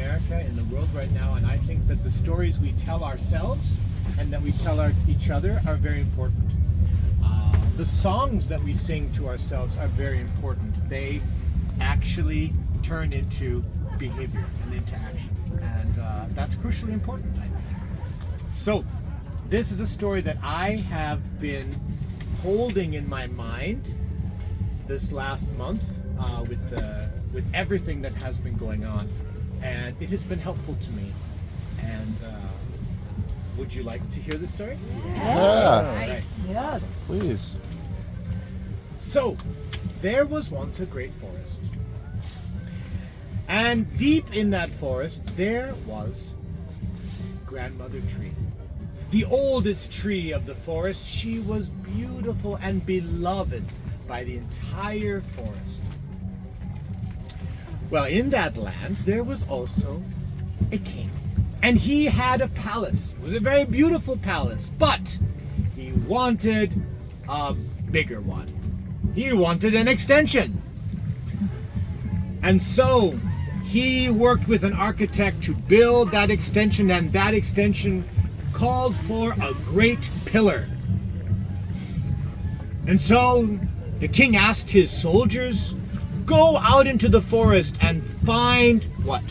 America, in the world right now, and I think that the stories we tell ourselves and that we tell each other are very important. The songs that we sing to ourselves are very important. They actually turn into behavior and into action, and that's crucially important, I think. So, this is a story that I have been holding in my mind this last month with everything that has been going on, and it has been helpful to me. And would you like to hear the story? Yeah. Nice. Yes. Please. So, there was once a great forest, and deep in that forest there was Grandmother Tree. The oldest tree of the forest. She was beautiful and beloved by the entire forest. Well, in that land, there was also a king. And he had a palace. It was a very beautiful palace. But he wanted a bigger one. He wanted an extension. And so he worked with an architect to build that extension, and that extension called for a great pillar. And so the king asked his soldiers, go out into the forest and find what?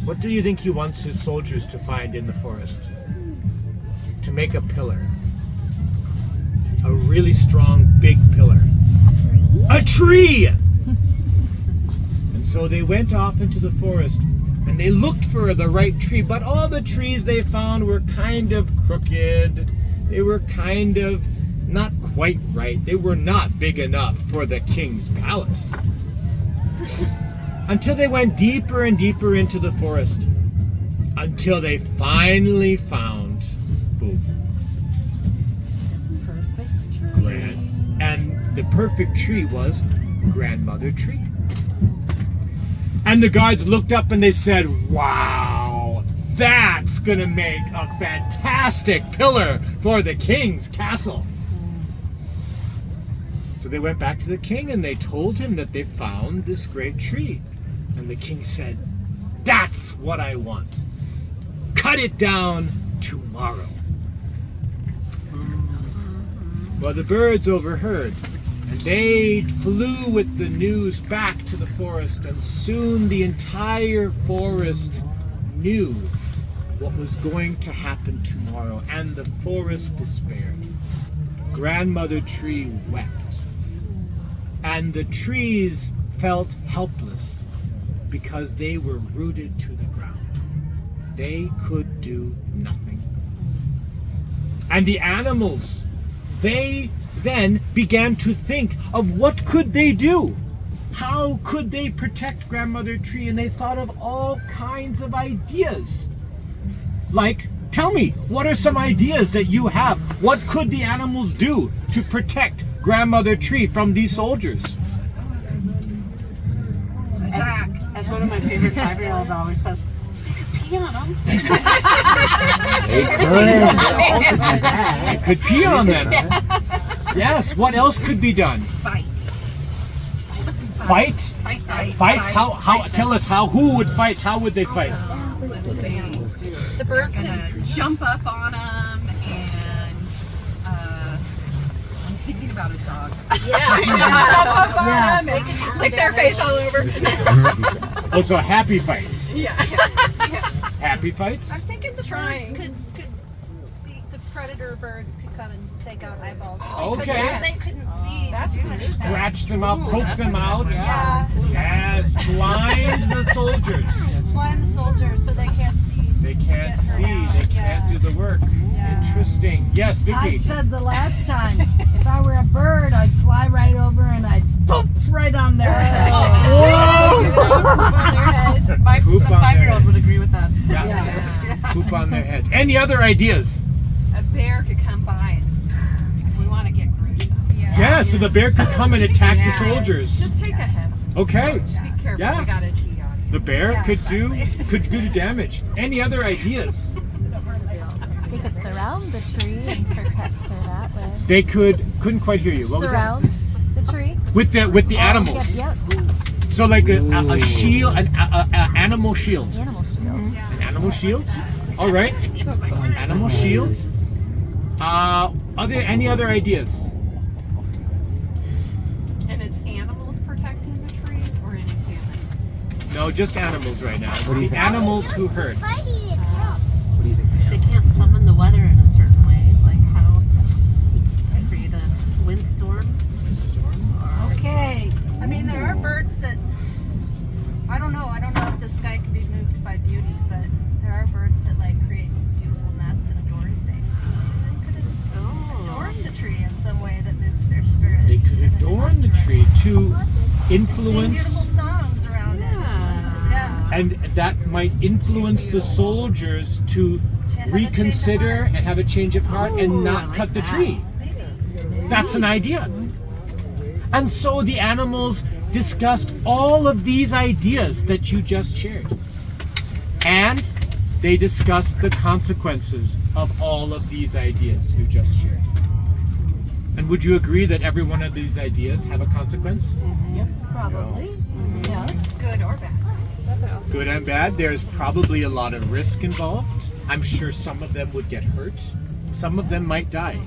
What do you think he wants his soldiers to find in the forest? To make a pillar. A really strong, big pillar. A tree! And so they went off into the forest and they looked for the right tree, but all the trees they found were kind of crooked. They were kind of not quite right. They were not big enough for the king's palace. Until they went deeper and deeper into the forest, until they finally found Perfect tree. And the perfect tree was Grandmother Tree. And the guards looked up and they said, wow, that's gonna make a fantastic pillar for the king's castle. So they went back to the king and they told him that they found this great tree. And the king said, that's what I want. Cut it down tomorrow. Well, the birds overheard, and they flew with the news back to the forest, and soon the entire forest knew what was going to happen tomorrow, and the forest despaired. Grandmother Tree wept, and the trees felt helpless because they were rooted to the ground. They could do nothing. And the animals, they then began to think of what could they do? How could they protect Grandmother Tree? And they thought of all kinds of ideas. Like, tell me, what are some ideas that you have? What could the animals do to protect Grandmother Tree from these soldiers? Attack. As one of my favorite 5-year-olds always says, they could pee on them. They could pee on them. Yes, what else could be done? Fight. Fight? Fight. How? Tell us how. Who would fight? How would they fight? The birds can jump up on them, and I'm thinking about a dog. Yeah. Jump up on them, they can just lick their face all over. Oh, so happy fights. Yeah. Happy fights? I'm thinking the birds could the predator birds could come and take out eyeballs. Okay. They couldn't see. That's to do good. anything. Scratch them out, poke them out. Yeah. Yes, blind the soldiers. Blind the soldiers so they can't see. They can't see, they can't do the work. Yeah. Interesting. Yes, I Vicky. said the last time, if I were a bird, I'd fly right over and I'd poop right on their head. My Poop on their 5-year-old would heads. agree with that. Yeah. Poop on their heads. Any other ideas? A bear could come by if we want to get gruesome. Yeah, so the bear could come and attack the soldiers. Just take a head. Okay. Just be careful. Yeah. We got a pee on you. The bear could do damage. Any other ideas? They could surround the tree and protect her that way. They couldn't quite hear you. What was that? Surround the tree. With the animals. Yep. So like a shield, an animal shield. Animal shield. An animal shield? All right. Animal shield. Are there any other ideas? And it's animals protecting the trees or any humans? No, just animals right now. It's the animals who herd. What do you think? They can't summon the weather in a certain way, like how they create a windstorm. Okay. I mean, there are birds that I don't know if the sky can be moved by beauty, but there are birds that like create beautiful nests and adorn things. So they could adorn the tree in some way that moved their spirit. They could in a adorn the different tree to direction. Sing beautiful influence, songs around it. And stuff. Yeah. and that might influence the soldiers to reconsider and have a change of heart and Ooh, I not like cut the that. tree. Maybe. That's an idea. And so the animals discussed all of these ideas that you just shared. And they discussed the consequences of all of these ideas you just shared. And would you agree that every one of these ideas have a consequence? Probably. Yes. Good or bad. Good and bad. There's probably a lot of risk involved. I'm sure some of them would get hurt. Some of them might die,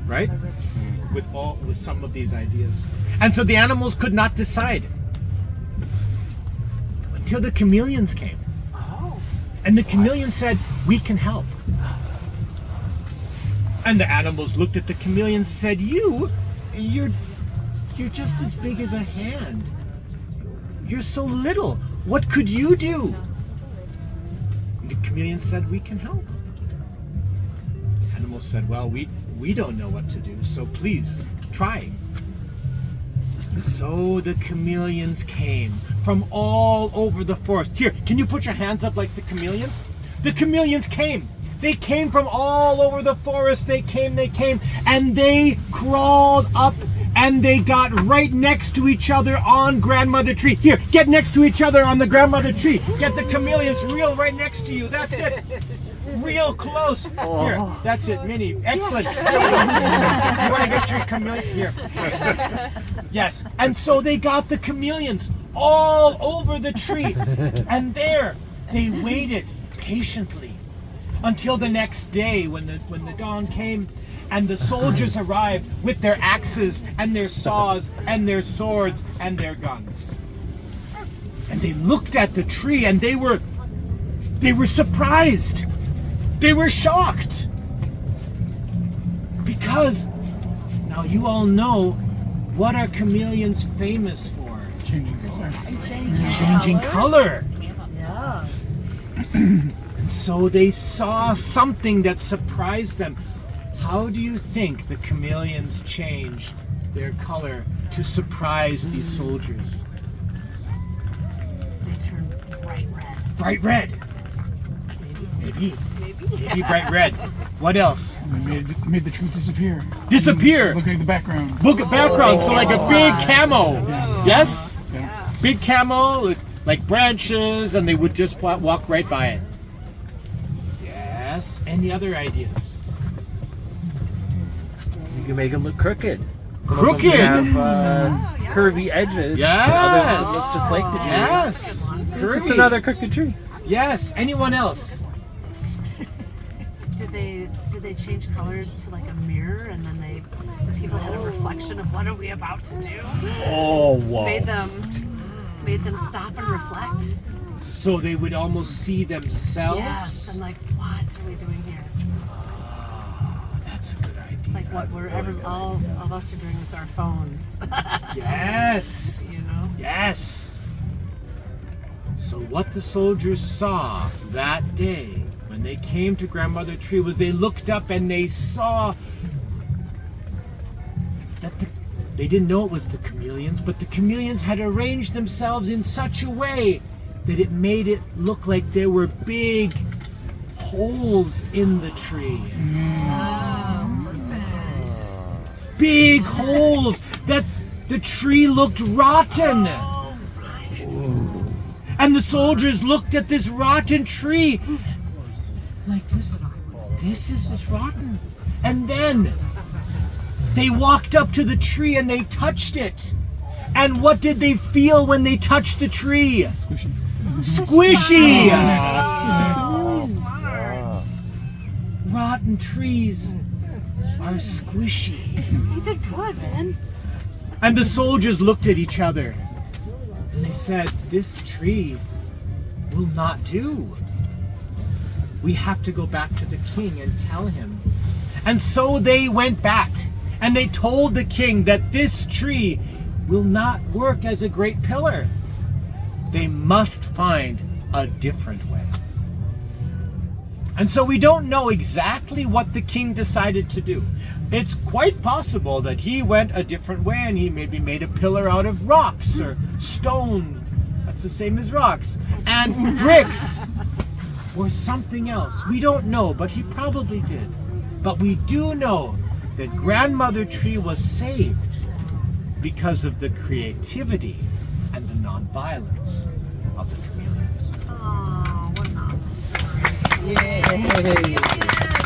right? With some of these ideas. And so the animals could not decide until the chameleons came. And the chameleon said, "We can help." And the animals looked at the chameleon and said, you're just as big as a hand. You're so little. What could you do?" And the chameleon said, "We can help." The animals said, "Well, we don't know what to do, so please try." So the chameleons came from all over the forest. Here, can you put your hands up like the chameleons? The chameleons came. They came from all over the forest. They came, and they crawled up and they got right next to each other on grandmother tree. Here, get next to each other on the grandmother tree. Get the chameleons real right next to you. That's it. Real close. Here, that's it, Minnie. Excellent. You want to get your chameleon? Here. Yes. And so they got the chameleons all over the tree. And there they waited patiently until the next day when the dawn came and the soldiers arrived with their axes and their saws and their swords and their guns. And they looked at the tree and they were surprised. They were shocked. Because now you all know, what are chameleons famous for? Changing color. Yeah. And so they saw something that surprised them. How do you think the chameleons change their color to surprise these soldiers? They turn bright red. Bright red. Maybe bright red. What else? Made the tree disappear. Disappear. Look at the background. Look at background. So like a big camo. Yes? Yeah. Big camo, like branches, and they would just walk right by it. Yes. Any other ideas? You can make them look crooked. Some Crooked? Of them have curvy edges. Yes. Others that look just like the tree. Yes. Just another crooked tree. Yes. Anyone else? Did they change colors to like a mirror, and then the people had a reflection of what are we about to do? Oh, wow. Made them stop and reflect. So they would almost see themselves. Yes, and like, what are we doing here? That's a good idea. Like what all of us are doing with our phones. Yes. You know? Yes. So what the soldiers saw that day when they came to Grandmother Tree was they looked up and they saw that they didn't know it was the chameleons, but the chameleons had arranged themselves in such a way that it made it look like there were big holes in the tree. Big holes that the tree looked rotten. And the soldiers looked at this rotten tree like this is rotten. And then they walked up to the tree and they touched it. And what did they feel when they touched the tree? Squishy. Squishy! Smart. Rotten trees are squishy. You did good, man. And the soldiers looked at each other and they said, this tree will not do. We have to go back to the king and tell him. And so they went back and they told the king that this tree will not work as a great pillar. They must find a different way. And so we don't know exactly what the king decided to do. It's quite possible that he went a different way and he maybe made a pillar out of rocks or stone. That's the same as rocks. And bricks or something else. We don't know, but he probably did. But we do know that Grandmother Tree was saved because of the creativity and the non-violence of the chameleons. Oh, what an awesome story. Yay.